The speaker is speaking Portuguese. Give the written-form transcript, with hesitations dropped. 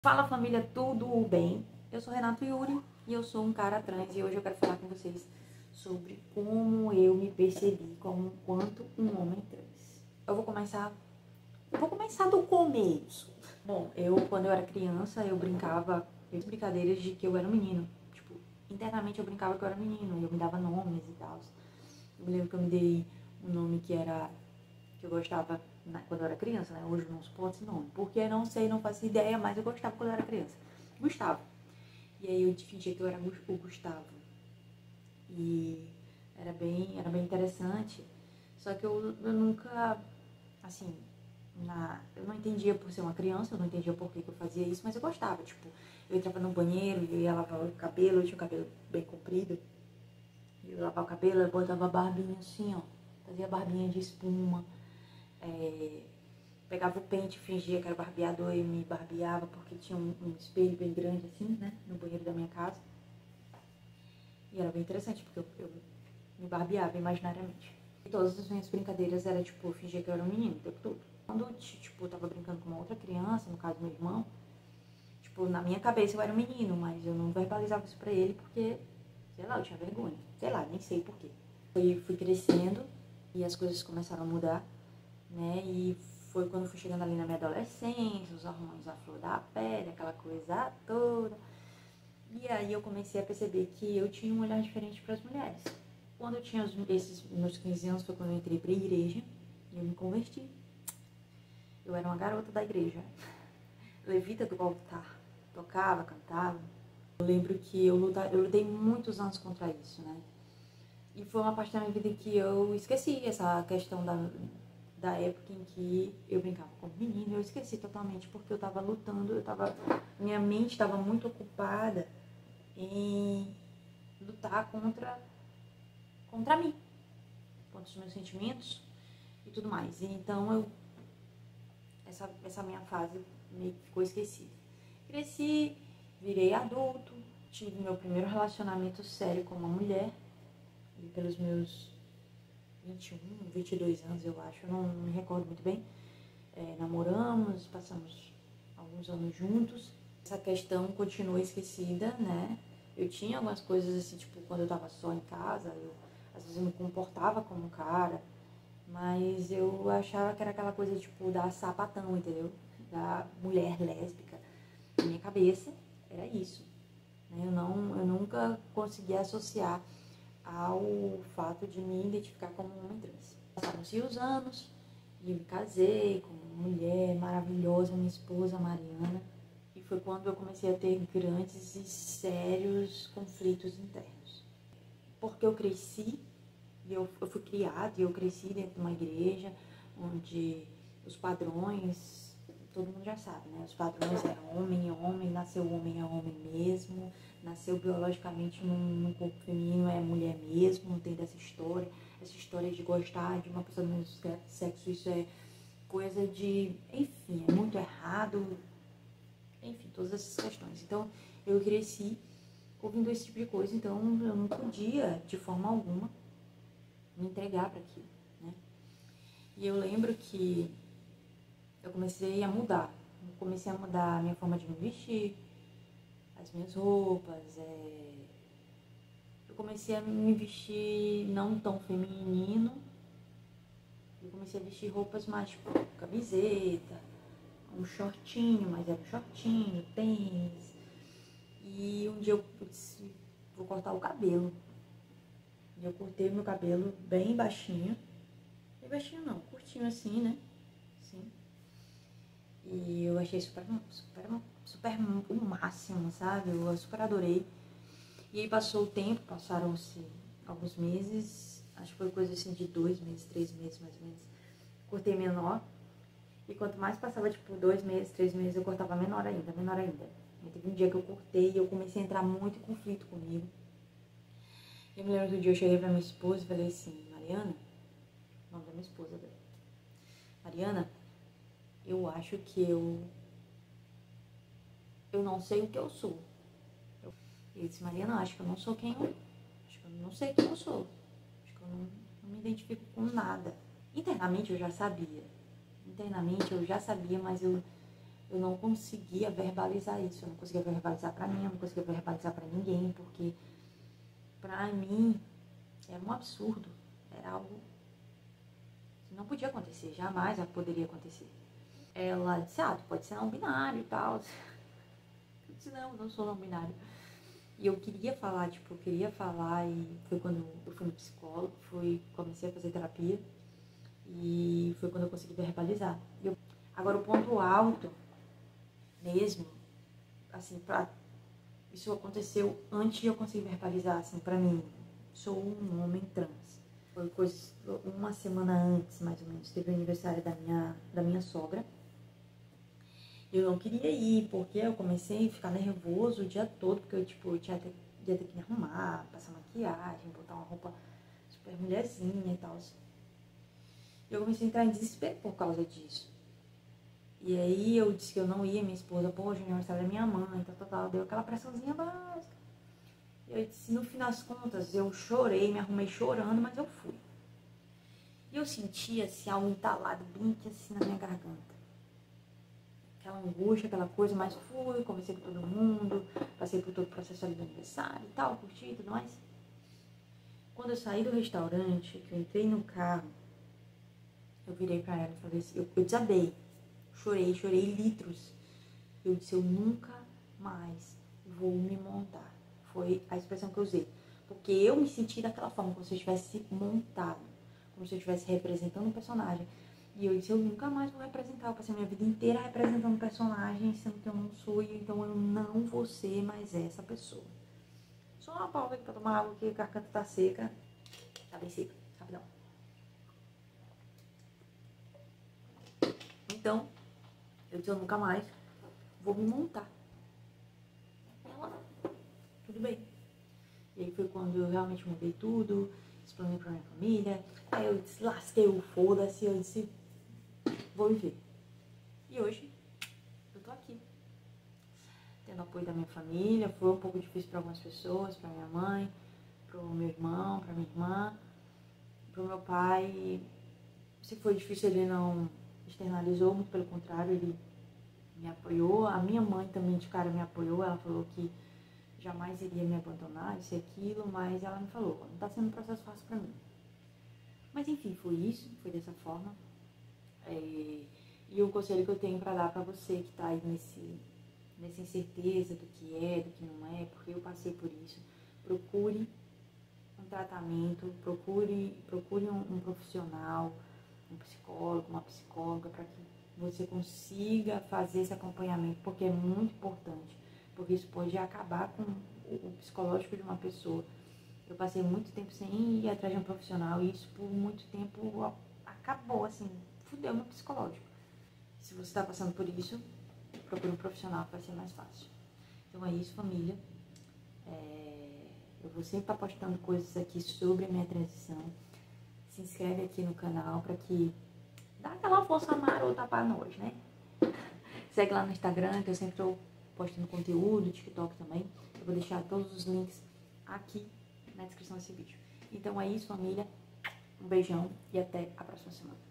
Fala família, tudo bem? Eu sou Renato Yuri e eu sou um cara trans e hoje eu quero falar com vocês sobre como eu me percebi quanto um homem trans. Eu vou começar do começo. Bom, quando eu era criança, eu brincava de brincadeiras de que eu era um menino. Tipo, internamente eu brincava que eu era menino e eu me dava nomes e tal. Eu me lembro que eu me dei um nome que eu gostava quando eu era criança, né? Hoje não suporto esse nome. Porque não sei, não faço ideia, mas eu gostava quando eu era criança. Gustavo. E aí eu fingia que eu era o Gustavo. E era bem interessante. Só que eu nunca, assim, eu não entendia por ser uma criança, eu não entendia por que eu fazia isso, mas eu gostava. Tipo, eu entrava no banheiro, eu ia lavar o cabelo, eu tinha o cabelo bem comprido. Eu ia lavar o cabelo, eu botava a barbinha assim, ó. Fazia barbinha de espuma. Pegava o pente, fingia que era barbeador e me barbeava, porque tinha um espelho bem grande assim, né, no banheiro da minha casa. E era bem interessante, porque eu me barbeava imaginariamente. E todas as minhas brincadeiras era, tipo, fingir que eu era um menino o tempo todo. Quando eu, tipo, tava brincando com uma outra criança, no caso meu irmão, tipo, na minha cabeça eu era um menino, mas eu não verbalizava isso pra ele porque, sei lá, eu tinha vergonha. Sei lá, nem sei porquê. Fui crescendo e as coisas começaram a mudar, né, e foi quando eu fui chegando ali na minha adolescência, os hormônios à flor da pele, aquela coisa toda. E aí eu comecei a perceber que eu tinha um olhar diferente para as mulheres. Quando eu tinha esses meus 15 anos foi quando eu entrei para a igreja e eu me converti. Eu era uma garota da igreja, levita do altar, tocava, cantava. Eu lembro que eu lutei muitos anos contra isso, né? E foi uma parte da minha vida em que eu esqueci essa questão da época em que eu brincava como menino. Eu esqueci totalmente porque eu tava lutando, minha mente estava muito ocupada em lutar contra mim, contra os meus sentimentos e tudo mais. E então essa minha fase meio que ficou esquecida. Cresci, virei adulto, tive meu primeiro relacionamento sério com uma mulher, e pelos meus 21, 22 anos, eu acho, eu não me recordo muito bem. Namoramos, passamos alguns anos juntos. Essa questão continua esquecida, né? Eu tinha algumas coisas assim, tipo, quando eu tava só em casa, às vezes eu me comportava como um cara, mas eu achava que era aquela coisa, tipo, da sapatão, entendeu? Da mulher lésbica. Na minha cabeça, era isso. Né? Eu nunca consegui associar ao fato de me identificar como um homem trans. Passaram-se os anos e eu me casei com uma mulher maravilhosa, minha esposa Mariana. E foi quando eu comecei a ter grandes e sérios conflitos internos. Porque eu cresci, e eu fui criada e eu cresci dentro de uma igreja onde os padrões, todo mundo já sabe, né? Os padrões eram homem é homem, nasceu homem é homem mesmo, nasceu biologicamente num corpo feminino é mulher mesmo, não tem dessa história. Essa história de gostar de uma pessoa do mesmo sexo, isso é coisa de... Enfim, é muito errado. Enfim, todas essas questões. Então, eu cresci ouvindo esse tipo de coisa, então eu não podia, de forma alguma, me entregar para aquilo, né? E eu lembro que eu comecei a mudar. Eu comecei a mudar a minha forma de me vestir, as minhas roupas. Eu comecei a me vestir não tão feminino. Eu comecei a vestir roupas mais, tipo, camiseta, um shortinho, mas era um shortinho, tênis. E um dia eu disse, vou cortar o cabelo. E eu cortei meu cabelo bem baixinho. Bem baixinho não, curtinho assim, né? Assim. E eu achei super o máximo, sabe? Eu super adorei. E aí passou o tempo, passaram-se alguns meses, acho que foi coisa assim de 2 meses, 3 meses mais ou menos. Cortei menor. E quanto mais passava, tipo, 2 meses, 3 meses, eu cortava menor ainda, menor ainda. E teve um dia que eu cortei e eu comecei a entrar muito em conflito comigo. Eu me lembro que um dia eu cheguei pra minha esposa e falei assim, Mariana, o nome da minha esposa, Mariana, eu acho que eu não sei o que eu sou. Eu disse, Mariana, acho que eu não sou quem eu... Acho que eu não sei quem eu sou. Acho que eu não me identifico com nada. Internamente eu já sabia. Mas eu eu não conseguia verbalizar isso, eu não conseguia verbalizar pra mim, eu não conseguia verbalizar pra ninguém, porque pra mim era um absurdo, era algo que não podia acontecer, jamais poderia acontecer. Ela disse, tu pode ser não binário e tal. Eu disse, não sou não binário. E eu queria falar, e foi quando eu fui no psicólogo, comecei a fazer terapia, e foi quando eu consegui verbalizar. Agora, o ponto alto mesmo, assim, isso aconteceu antes de eu conseguir verbalizar, assim, pra mim. Sou um homem trans. Foi uma semana antes, mais ou menos, teve o aniversário da minha sogra. Eu não queria ir, porque eu comecei a ficar nervoso o dia todo, porque eu ia ter que me arrumar, passar maquiagem, botar uma roupa super mulherzinha e tal. E eu comecei a entrar em desespero por causa disso. E aí eu disse que eu não ia, minha esposa, poxa, o aniversário da minha mãe, tal, deu aquela pressãozinha básica. E eu disse, no fim das contas, eu chorei, me arrumei chorando, mas eu fui. E eu sentia assim, algo entalado bem aqui assim na minha garganta. Aquela angústia, aquela coisa, mas fui, conversei com todo mundo, passei por todo o processo ali do aniversário e tal, curti e tudo mais. Quando eu saí do restaurante, que eu entrei no carro, eu virei pra ela e falei assim, eu desabei, chorei litros. Eu disse, eu nunca mais vou me montar. Foi a expressão que eu usei. Porque eu me senti daquela forma, como se eu estivesse montado, como se eu estivesse representando um personagem. E eu disse, eu nunca mais vou representar. Eu passei minha vida inteira representando um personagem, sendo que eu não sou, então eu não vou ser mais essa pessoa. Só uma pausa aqui pra tomar água, que a garganta tá seca. Tá bem seca, rapidão. Então, eu disse, eu nunca mais vou me montar. Ela, tudo bem. E aí foi quando eu realmente mudei tudo, explanei pra minha família. Aí eu deslasquei o foda-se, eu disse, vou viver. E hoje, eu tô aqui. Tendo apoio da minha família, foi um pouco difícil para algumas pessoas, pra minha mãe, pro meu irmão, pra minha irmã, pro meu pai. Se foi difícil, ele não externalizou, muito pelo contrário, ele me apoiou. A minha mãe também de cara me apoiou, ela falou que jamais iria me abandonar, isso e aquilo, mas ela me falou, não tá sendo um processo fácil pra mim. Mas enfim, foi isso, foi dessa forma. E o conselho que eu tenho pra dar pra você que tá aí nessa incerteza do que é, do que não é, porque eu passei por isso, procure um tratamento, procure um profissional, um psicólogo, uma psicóloga, para que você consiga fazer esse acompanhamento, porque é muito importante, porque isso pode acabar com o psicológico de uma pessoa. Eu passei muito tempo sem ir atrás de um profissional e isso por muito tempo acabou, assim, fudeu meu psicológico. Se você está passando por isso, procure um profissional que vai ser mais fácil. Então é isso, família. Eu vou sempre estar postando coisas aqui sobre a minha transição. Se inscreve aqui no canal para que dá aquela força marota para nós, né? Segue lá no Instagram, que eu sempre estou postando conteúdo, TikTok também. Eu vou deixar todos os links aqui na descrição desse vídeo. Então é isso, família. Um beijão e até a próxima semana.